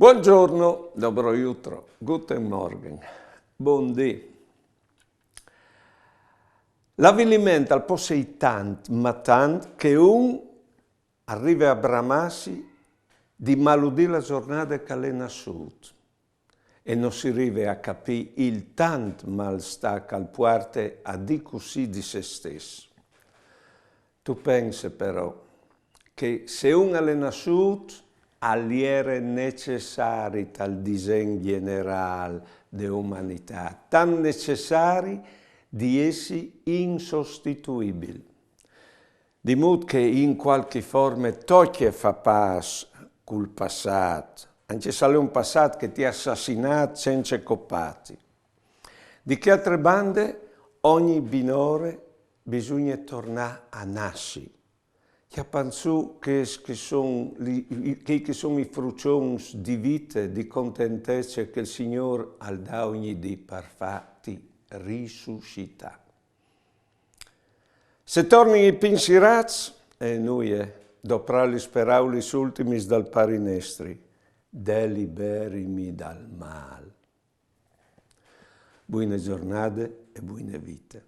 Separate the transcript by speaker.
Speaker 1: Buongiorno, dobro jutro, guten Morgen, buondì. L'avvilimento al possei tant, ma tant, che un arriva a bramarsi di maludì la giornata che l'è nasciuto e non si arriva a capire il tant mal sta al puarte a di così di se stesso. Tu pensi però che se un è nasciuto all'era necessari tal disegno generale dell'umanità, tan necessari di essi insostituibili. Di modo che in qualche forma tocchi e fa pace col passato, anche se è un passato che ti ha assassinato senza coppati. Di che altre bande ogni binore bisogna tornare a nascere. Che penso che sono i frutti di vita, di contentezza che il Signore ha dato ogni dì per farti risuscitare. Se torni i pensierati, e noi dopo le parole ultime dal Parinestri, deliberimi dal male. Buone giornate e buone vite.